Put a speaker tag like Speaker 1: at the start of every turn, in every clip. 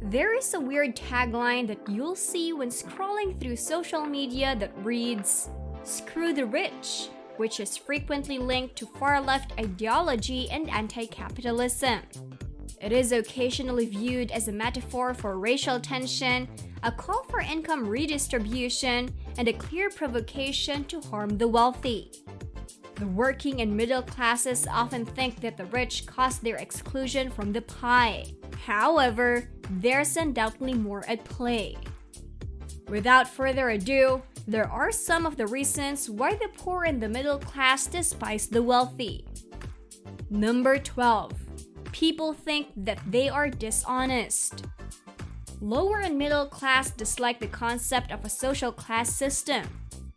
Speaker 1: There is a weird tagline that you'll see when scrolling through social media that reads, "Screw the rich," which is frequently linked to far-left ideology and anti-capitalism. It is occasionally viewed as a metaphor for racial tension, a call for income redistribution, and a clear provocation to harm the wealthy. The working and middle classes often think that the rich caused their exclusion from the pie. However, there's undoubtedly more at play. Without further ado, there are some of the reasons why the poor and the middle class despise the wealthy. Number 12. People think that they are dishonest. Lower and middle class dislike the concept of a social class system.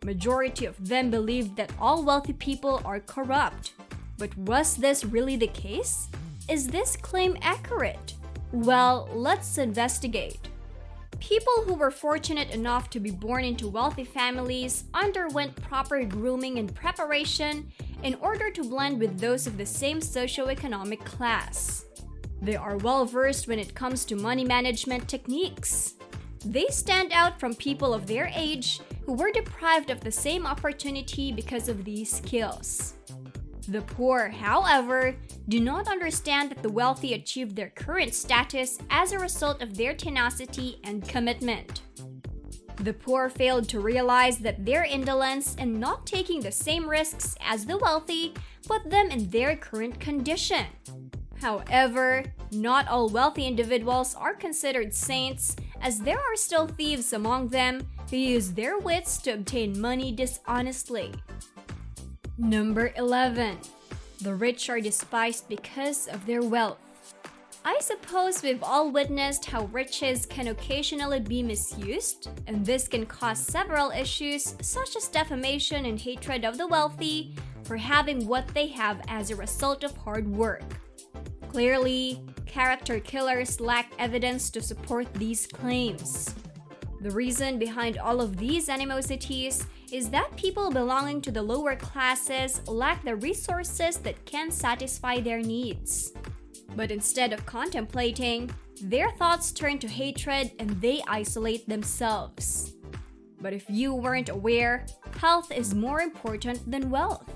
Speaker 1: Majority of them believe that all wealthy people are corrupt. But was this really the case? Is this claim accurate? Well, let's investigate. People who were fortunate enough to be born into wealthy families underwent proper grooming and preparation in order to blend with those of the same socioeconomic class. They are well versed when it comes to money management techniques. They stand out from people of their age who were deprived of the same opportunity because of these skills. The poor, however, do not understand that the wealthy achieved their current status as a result of their tenacity and commitment. The poor failed to realize that their indolence and not taking the same risks as the wealthy put them in their current condition. However, not all wealthy individuals are considered saints, as there are still thieves among them who use their wits to obtain money dishonestly. Number 11. The rich are despised because of their wealth. I suppose we've all witnessed how riches can occasionally be misused, and this can cause several issues such as defamation and hatred of the wealthy for having what they have as a result of hard work. Clearly, character killers lack evidence to support these claims. The reason behind all of these animosities is that people belonging to the lower classes lack the resources that can satisfy their needs. But instead of contemplating, their thoughts turn to hatred and they isolate themselves. But if you weren't aware, health is more important than wealth.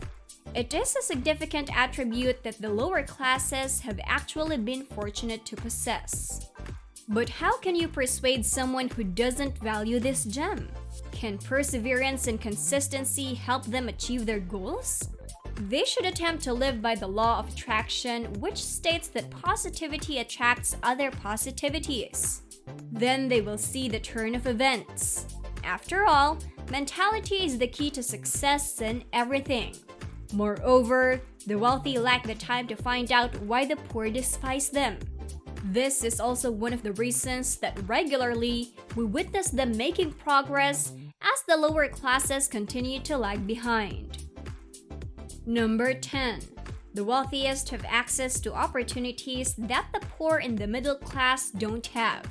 Speaker 1: It is a significant attribute that the lower classes have actually been fortunate to possess. But how can you persuade someone who doesn't value this gem? Can perseverance and consistency help them achieve their goals? They should attempt to live by the law of attraction, which states that positivity attracts other positivities. Then they will see the turn of events. After all, mentality is the key to success in everything. Moreover, the wealthy lack the time to find out why the poor despise them. This is also one of the reasons that regularly we witness them making progress as the lower classes continue to lag behind. Number 10. The wealthiest have access to opportunities that the poor and the middle class don't have.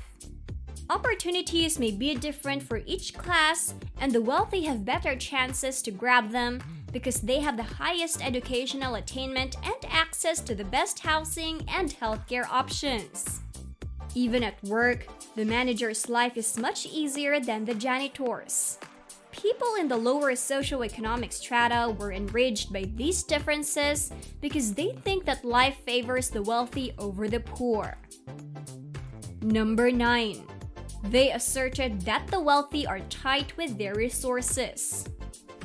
Speaker 1: Opportunities may be different for each class, and the wealthy have better chances to grab them because they have the highest educational attainment and access to the best housing and healthcare options. Even at work, the manager's life is much easier than the janitor's. People in the lower socioeconomic strata were enraged by these differences because they think that life favors the wealthy over the poor. Number 9. They asserted that the wealthy are tight with their resources.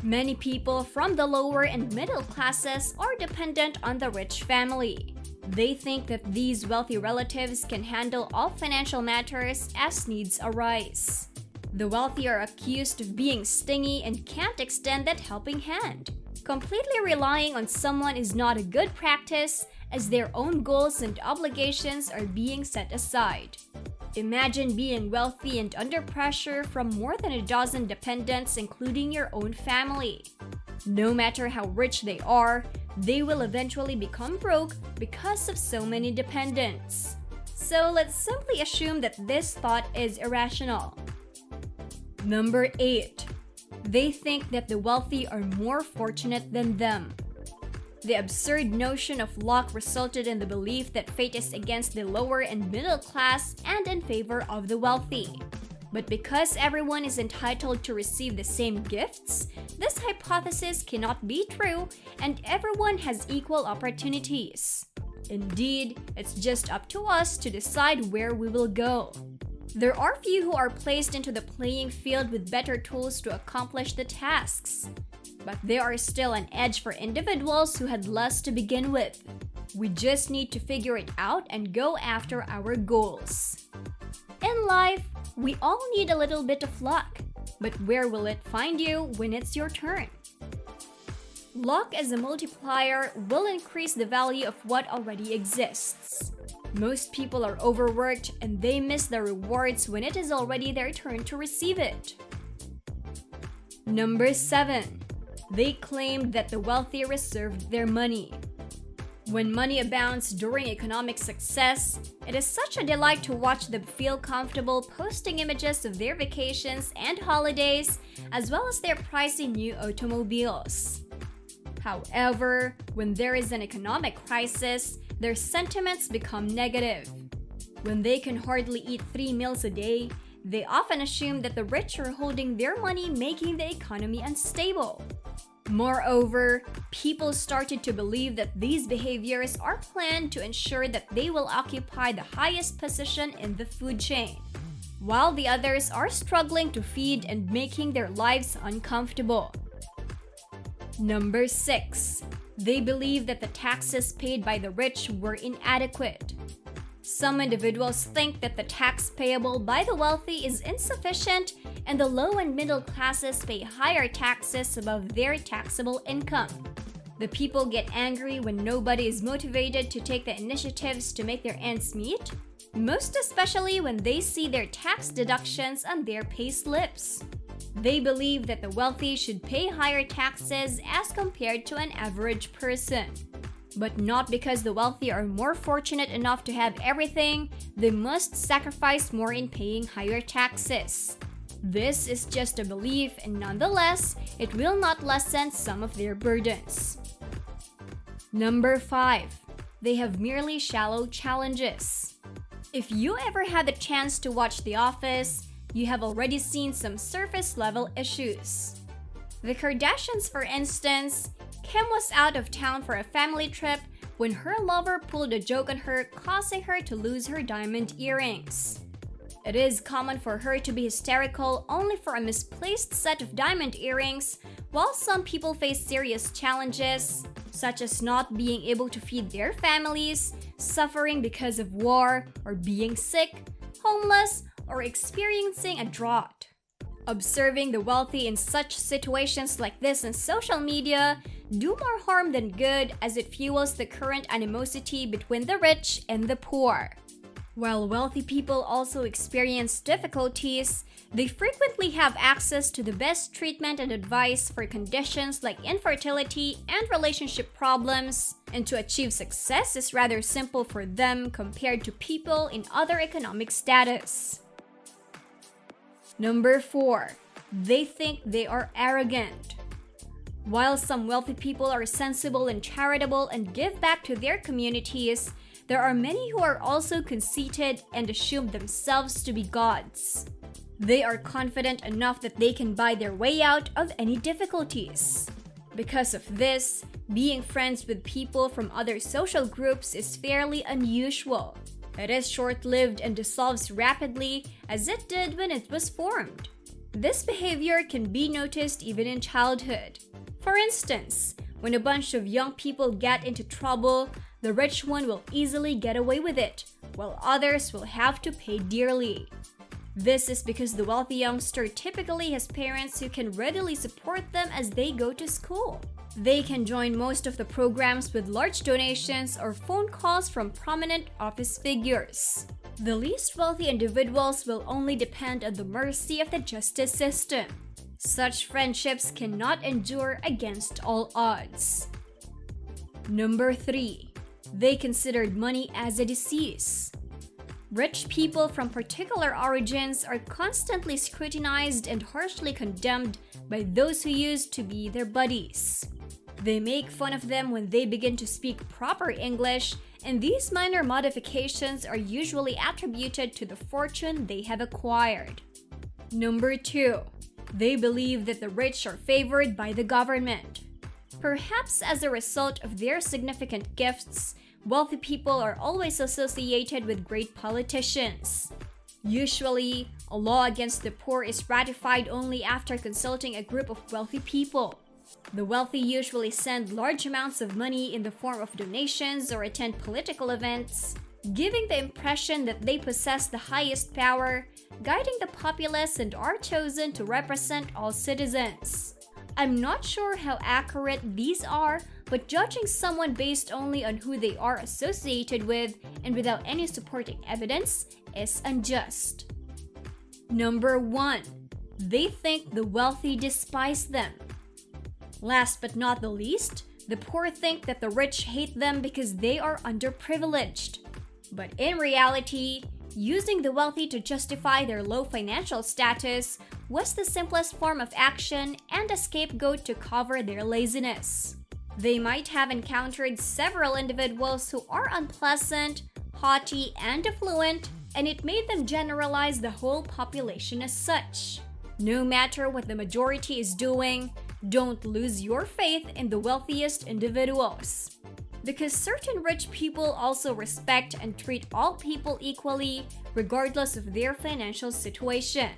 Speaker 1: Many people from the lower and middle classes are dependent on the rich family. They think that these wealthy relatives can handle all financial matters as needs arise. The wealthy are accused of being stingy and can't extend that helping hand. Completely relying on someone is not a good practice, as their own goals and obligations are being set aside. Imagine being wealthy and under pressure from more than a dozen dependents, including your own family. No matter how rich they are, they will eventually become broke because of so many dependents. So let's simply assume that this thought is irrational. Number 8. They think that the wealthy are more fortunate than them. The absurd notion of luck resulted in the belief that fate is against the lower and middle class and in favor of the wealthy. But because everyone is entitled to receive the same gifts, this hypothesis cannot be true and everyone has equal opportunities. Indeed, it's just up to us to decide where we will go. There are few who are placed into the playing field with better tools to accomplish the tasks. But there are still an edge for individuals who had less to begin with. We just need to figure it out and go after our goals. In life, we all need a little bit of luck, but where will it find you when it's your turn? Luck as a multiplier will increase the value of what already exists. Most people are overworked and they miss the rewards when it is already their turn to receive it. Number 7. They claimed that the wealthy reserved their money. When money abounds during economic success, it is such a delight to watch them feel comfortable posting images of their vacations and holidays, as well as their pricey new automobiles. However, when there is an economic crisis, their sentiments become negative. When they can hardly eat 3 meals a day, they often assume that the rich are holding their money, making the economy unstable. Moreover, people started to believe that these behaviors are planned to ensure that they will occupy the highest position in the food chain, while the others are struggling to feed and making their lives uncomfortable. Number 6. They believe that the taxes paid by the rich were inadequate. Some individuals think that the tax payable by the wealthy is insufficient and the low and middle classes pay higher taxes above their taxable income. The people get angry when nobody is motivated to take the initiatives to make their ends meet, most especially when they see their tax deductions on their pay slips. They believe that the wealthy should pay higher taxes as compared to an average person. But not because the wealthy are more fortunate enough to have everything, they must sacrifice more in paying higher taxes. This is just a belief, and nonetheless, it will not lessen some of their burdens. Number 5. They have merely shallow challenges. If you ever had the chance to watch The Office, you have already seen some surface-level issues. The Kardashians, for instance, Kim was out of town for a family trip when her lover pulled a joke on her, causing her to lose her diamond earrings. It is common for her to be hysterical only for a misplaced set of diamond earrings, while some people face serious challenges, such as not being able to feed their families, suffering because of war, or being sick, homeless, or experiencing a drought. Observing the wealthy in such situations like this on social media do more harm than good, as it fuels the current animosity between the rich and the poor. While wealthy people also experience difficulties, they frequently have access to the best treatment and advice for conditions like infertility and relationship problems, and to achieve success is rather simple for them compared to people in other economic status. Number 4. They think they are arrogant. While some wealthy people are sensible and charitable and give back to their communities, there are many who are also conceited and assume themselves to be gods. They are confident enough that they can buy their way out of any difficulties. Because of this, being friends with people from other social groups is fairly unusual. It is short-lived and dissolves rapidly, as it did when it was formed. This behavior can be noticed even in childhood. For instance, when a bunch of young people get into trouble, the rich one will easily get away with it, while others will have to pay dearly. This is because the wealthy youngster typically has parents who can readily support them as they go to school. They can join most of the programs with large donations or phone calls from prominent office figures. The least wealthy individuals will only depend on the mercy of the justice system. Such friendships cannot endure against all odds. Number 3. They considered money as a disease. Rich people from particular origins are constantly scrutinized and harshly condemned by those who used to be their buddies. They make fun of them when they begin to speak proper English, and these minor modifications are usually attributed to the fortune they have acquired. Number 2. They believe that the rich are favored by the government. Perhaps as a result of their significant gifts, wealthy people are always associated with great politicians. Usually, a law against the poor is ratified only after consulting a group of wealthy people. The wealthy usually send large amounts of money in the form of donations or attend political events, giving the impression that they possess the highest power, guiding the populace, and are chosen to represent all citizens. I'm not sure how accurate these are, but judging someone based only on who they are associated with and without any supporting evidence is unjust. Number 1. They think the wealthy despise them. Last but not the least, the poor think that the rich hate them because they are underprivileged. But in reality, using the wealthy to justify their low financial status was the simplest form of action and a scapegoat to cover their laziness. They might have encountered several individuals who are unpleasant, haughty, and affluent, and it made them generalize the whole population as such. No matter what the majority is doing, don't lose your faith in the wealthiest individuals. Because certain rich people also respect and treat all people equally, regardless of their financial situation.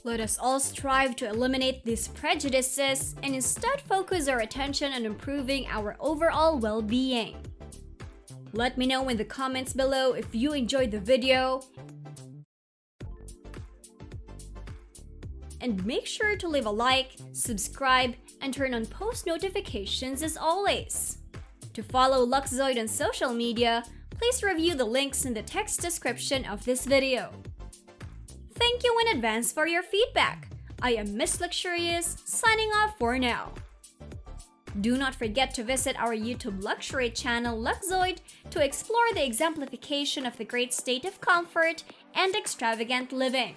Speaker 1: Let us all strive to eliminate these prejudices and instead focus our attention on improving our overall well-being. Let me know in the comments below if you enjoyed the video. And make sure to leave a like, subscribe, and turn on post notifications as always. To follow Luxzoid on social media, please review the links in the text description of this video. Thank you in advance for your feedback. I am Miss Luxurious, signing off for now. Do not forget to visit our YouTube luxury channel Luxzoid to explore the exemplification of the great state of comfort and extravagant living.